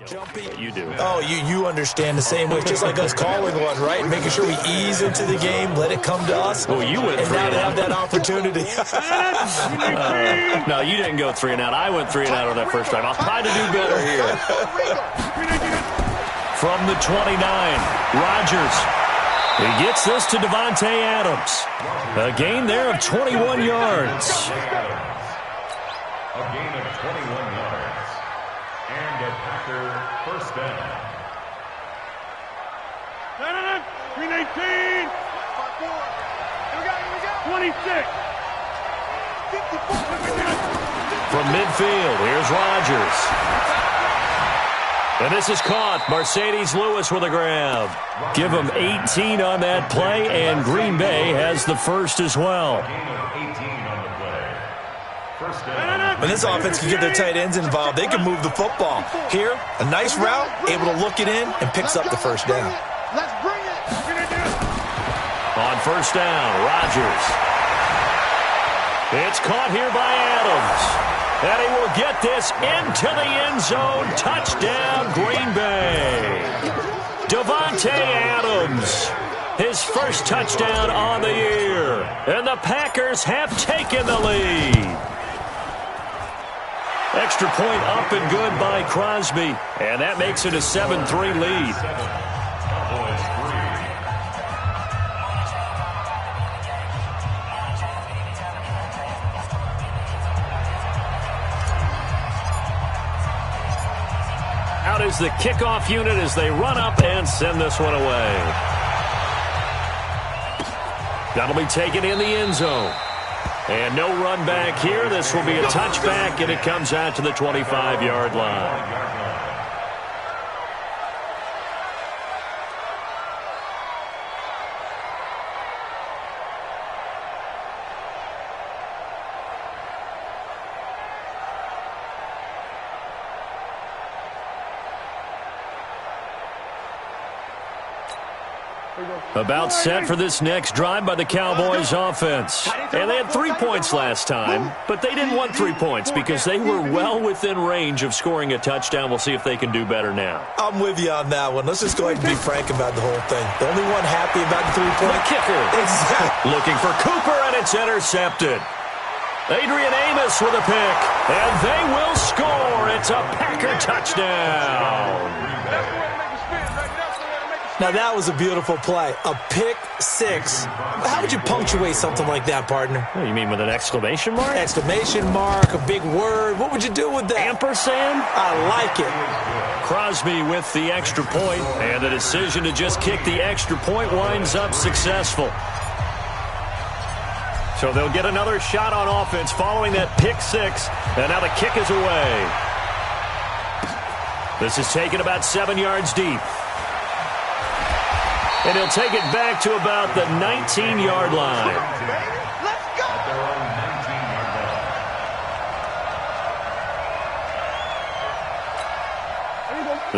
Jumpy. You do. Oh, you understand the same way. It's just like us calling one, right? Making sure we ease into the game, let it come to us. Well, you went and now to have that opportunity. No, you didn't go 3 and out. I went 3 and out on that first drive. I'll try to do better here. From the 29, Rodgers. He gets this to Davante Adams. A gain there of 21 yards. A gain of 21 yards. And a Packer first down. 319. 26. From midfield, here's Rodgers. And this is caught. Mercedes Lewis with a grab. Give him 18 on that play, and Green Bay has the first as well. When this offense can get their tight ends involved, they can move the football. Here, a nice route, able to look it in, and picks up the first down. Let's bring it. On first down, Rodgers. It's caught here by Adams. And he will get this into the end zone. Touchdown, Green Bay. Davante Adams, his first touchdown on the year. And the Packers have taken the lead. Extra point up and good by Crosby. And that makes it a 7-3 lead. Out is the kickoff unit as they run up and send this one away. That'll be taken in the end zone. And no run back here. This will be a touchback, and it comes out to the 25-yard line. About set for this next drive by the Cowboys offense. And they had 3 points last time, but they didn't want 3 points because they were well within range of scoring a touchdown. We'll see if they can do better now. I'm with you on that one. Let's just go ahead and be frank about the whole thing. The only one happy about the 3-point kicker. Exactly. Looking for Cooper, and it's intercepted. Adrian Amos with a pick, and they will score. It's a Packer touchdown. Now, that was a beautiful play. A pick six. How would you punctuate something like that, partner? What do you mean, with an exclamation mark? Exclamation mark, a big word. What would you do with that? Ampersand? I like it. Crosby with the extra point, and the decision to just kick the extra point winds up successful. So they'll get another shot on offense following that pick six, and now the kick is away. This is taken about 7 yards deep. And he'll take it back to about the 19-yard line. Let's go.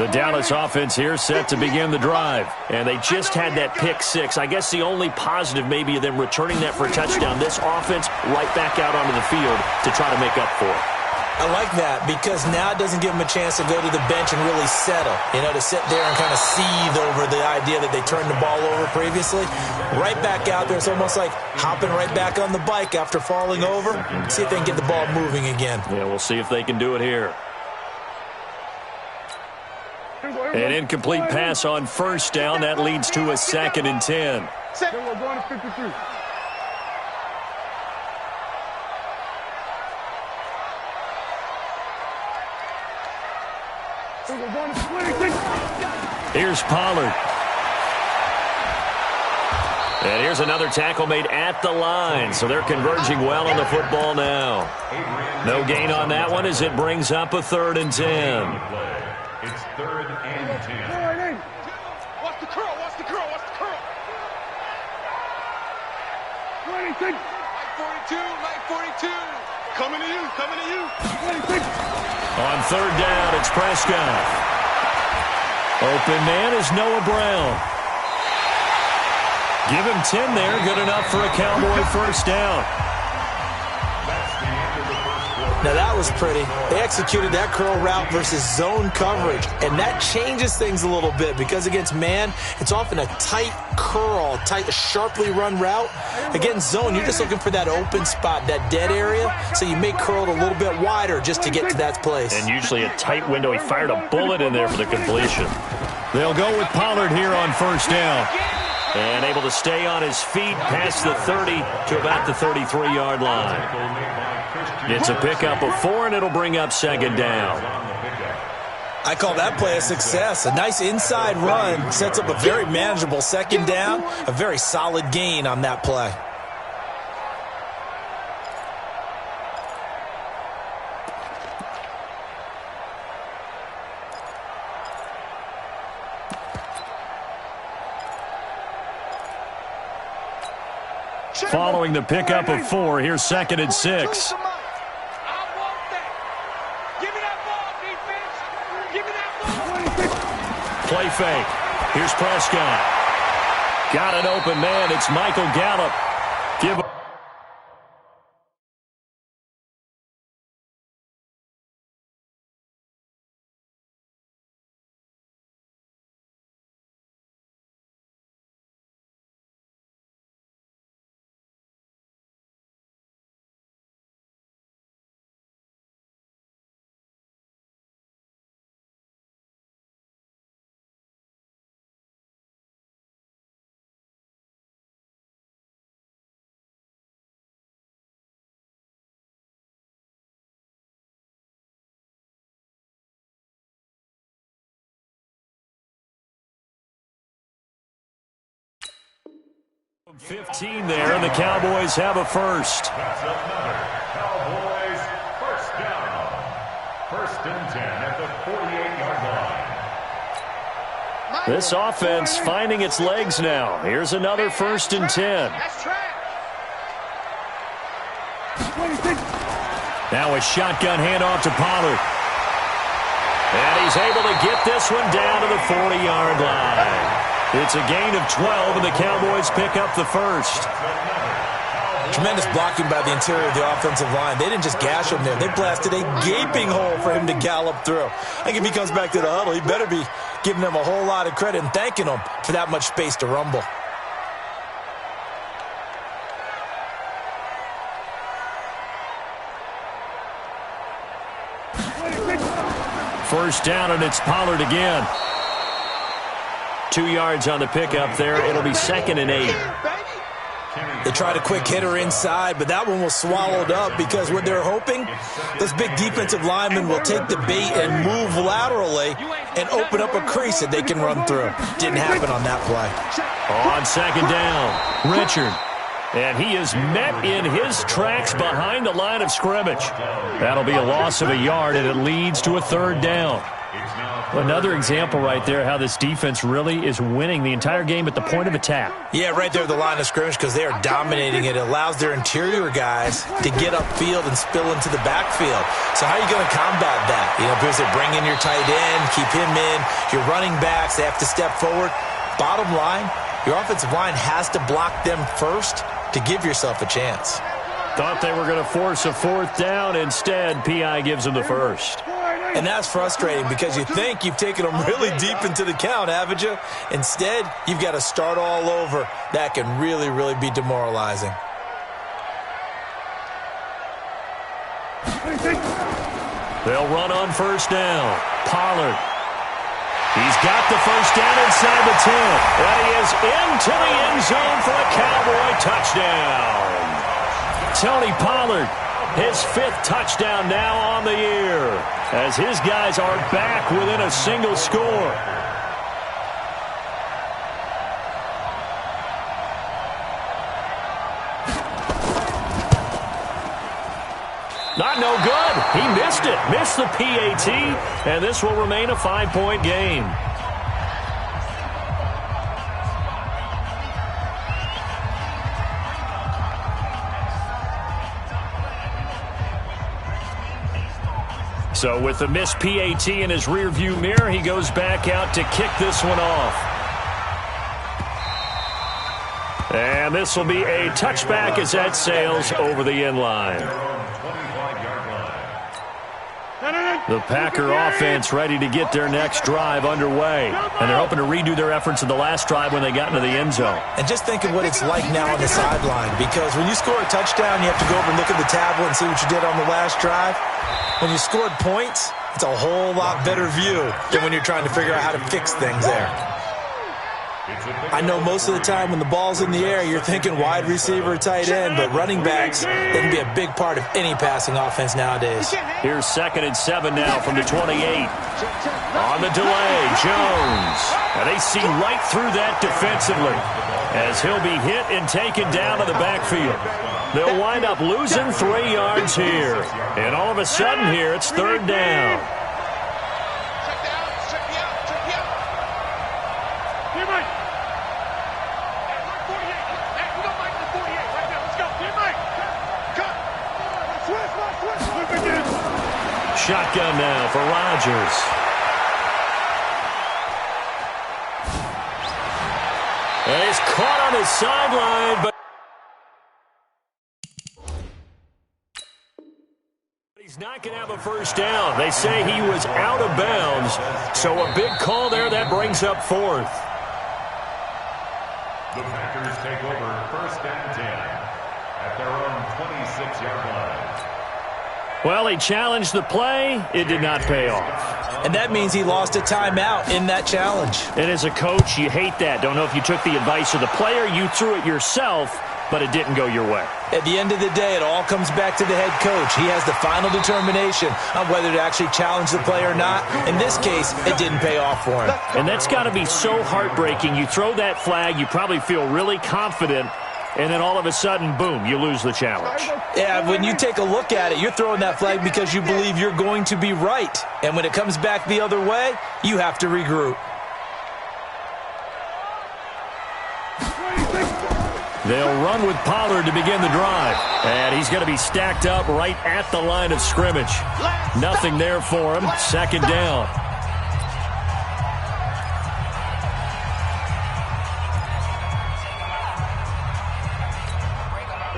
The Dallas offense here set to begin the drive. And they just had that pick six. I guess the only positive maybe of them returning that for a touchdown. This offense right back out onto the field to try to make up for it. I like that because now it doesn't give them a chance to go to the bench and really settle, to sit there and kind of seethe over the idea that they turned the ball over previously. Right back out there, it's almost like hopping right back on the bike after falling over. See if they can get the ball moving again. Yeah, we'll see if they can do it here. An incomplete pass on first down. That leads to a 2nd and 10. We're going to 53. Here's Pollard. And here's another tackle made at the line. So they're converging well on the football now. No gain on that one as it brings up a 3rd and 10. It's 3rd and 10. Watch the curl. Watch the curl. Watch the curl. 26. Light 42. Coming to you. Coming to you. 26. On 3rd down, it's Prescott. Open man is Noah Brown. Give him 10 there. Good enough for a Cowboy first down. That's the end of the first quarter. Now that was pretty. They executed that curl route versus zone coverage, and that changes things a little bit because against man, it's often a tight curl, tight, sharply run route. Against zone, you're just looking for that open spot, that dead area, so you make curl a little bit wider just to get to that place. And usually a tight window. He fired a bullet in there for the completion. They'll go with Pollard here on first down. And able to stay on his feet past the 30 to about the 33-yard line. It's a pickup of 4, and it'll bring up second down. I call that play a success. A nice inside run sets up a very manageable second down, a very solid gain on that play. Following the pickup of 4, here's second and 6. Play fake. Here's Prescott. Got an open man. It's Michael Gallup. Give a 15 there, and the Cowboys have a first. That's another Cowboys first down. First and 10 at the 48-yard line. This offense finding its legs now. Here's another first and 10. Now a shotgun handoff to Pollard. And he's able to get this one down to the 40-yard line. It's a gain of 12, and the Cowboys pick up the first. Tremendous blocking by the interior of the offensive line. They didn't just gash him there. They blasted a gaping hole for him to gallop through. I think if he comes back to the huddle, he better be giving them a whole lot of credit and thanking them for that much space to rumble. First down, and it's Pollard again. 2 yards on the pickup there. It'll be second and 8. They tried a quick hitter inside, but that one was swallowed up because what they're hoping, those big defensive linemen will take the bait and move laterally and open up a crease that they can run through. Didn't happen on that play. On second down, Richard. And he is met in his tracks behind the line of scrimmage. That'll be a loss of a yard, and it leads to a third down. Another example right there how this defense really is winning the entire game at the point of attack. Yeah, right there at the line of scrimmage because they are dominating it. It allows their interior guys to get upfield and spill into the backfield. So how are you going to combat that? You know, because they bring in your tight end, keep him in, your running backs, they have to step forward. Bottom line, your offensive line has to block them first to give yourself a chance. Thought they were going to force a fourth down. Instead, P.I. gives them the first. And that's frustrating because you think you've taken them really deep into the count, haven't you? Instead, you've got to start all over. That can really, really be demoralizing. They'll run on first down. Pollard. He's got the first down inside the 10. And he is into the end zone for a Cowboy touchdown. Tony Pollard, his 5th touchdown now on the year, as his guys are back within a single score. Not no good. He missed it. Missed the PAT, and this will remain a 5-point game. So with the missed PAT in his rearview mirror, he goes back out to kick this one off. And this will be a touchback as that sails over the end line. The Packer offense ready to get their next drive underway. And they're hoping to redo their efforts in the last drive when they got into the end zone. And just think of what it's like now on the sideline, because when you score a touchdown, you have to go over and look at the tablet and see what you did on the last drive. When you scored points, it's a whole lot better view than when you're trying to figure out how to fix things there. I know most of the time when the ball's in the air, you're thinking wide receiver, tight end, but running backs, they can be a big part of any passing offense nowadays. Here's 2nd and 7 now from the 28. On the delay, Jones. And they see right through that defensively as he'll be hit and taken down to the backfield. They'll wind up losing 3 yards here. And all of a sudden here, it's 3rd down. Shotgun now for Rodgers. And he's caught on his sideline, but he's not going to have a first down. They say he was out of bounds, so a big call there. That brings up 4th. The Packers take over 1st and 10 at their own 26-yard line. Well, he challenged the play. It did not pay off. And that means he lost a timeout in that challenge. And as a coach, you hate that. Don't know if you took the advice of the player. You threw it yourself, but it didn't go your way. At the end of the day, it all comes back to the head coach. He has the final determination on whether to actually challenge the play or not. In this case, it didn't pay off for him. And that's got to be so heartbreaking. You throw that flag, you probably feel really confident, and then all of a sudden, boom, you lose the challenge. Yeah, when you take a look at it, you're throwing that flag because you believe you're going to be right. And when it comes back the other way, you have to regroup. They'll run with Pollard to begin the drive. And he's going to be stacked up right at the line of scrimmage. Nothing there for him. 2nd down.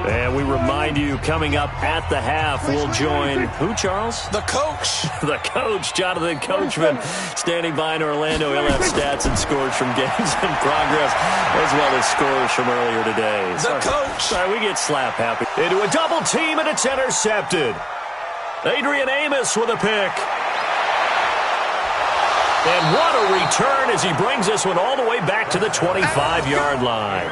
And we remind you, coming up at the half, we'll join who, Charles? The coach. The coach, Jonathan Coachman, standing by in Orlando. He'll have stats and scores from games in progress, as well as scores from earlier today. The coach. Sorry, we get slap happy. Into a double team, and it's intercepted. Adrian Amos with a pick. And what a return as he brings this one all the way back to the 25-yard line.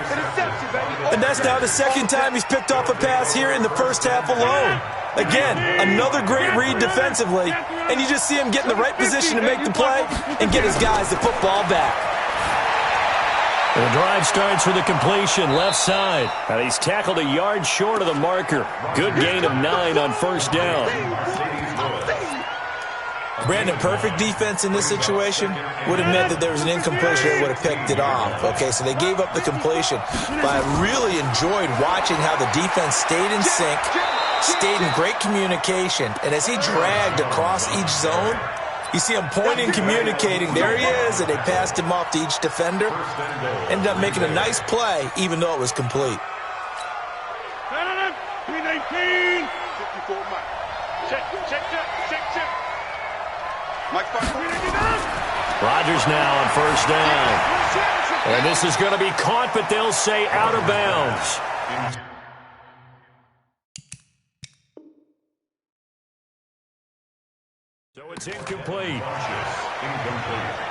And that's now the 2nd time he's picked off a pass here in the first half alone. Again, another great read defensively, and you just see him get in the right position to make the play and get his guys the football back. The drive starts with a completion left side. And he's tackled a yard short of the marker. Good gain of 9 on 1st down. Brandon, perfect defense in this situation would have meant that there was an incompletion that would have picked it off. Okay, so they gave up the completion. But I really enjoyed watching how the defense stayed in sync, stayed in great communication. And as he dragged across each zone, you see him pointing, communicating. There he is, and they passed him off to each defender. Ended up making a nice play, even though it was complete. 319. 54 Mike. Check. Rodgers now on 1st down. And this is going to be caught, but they'll say out of bounds. So it's incomplete. Incomplete.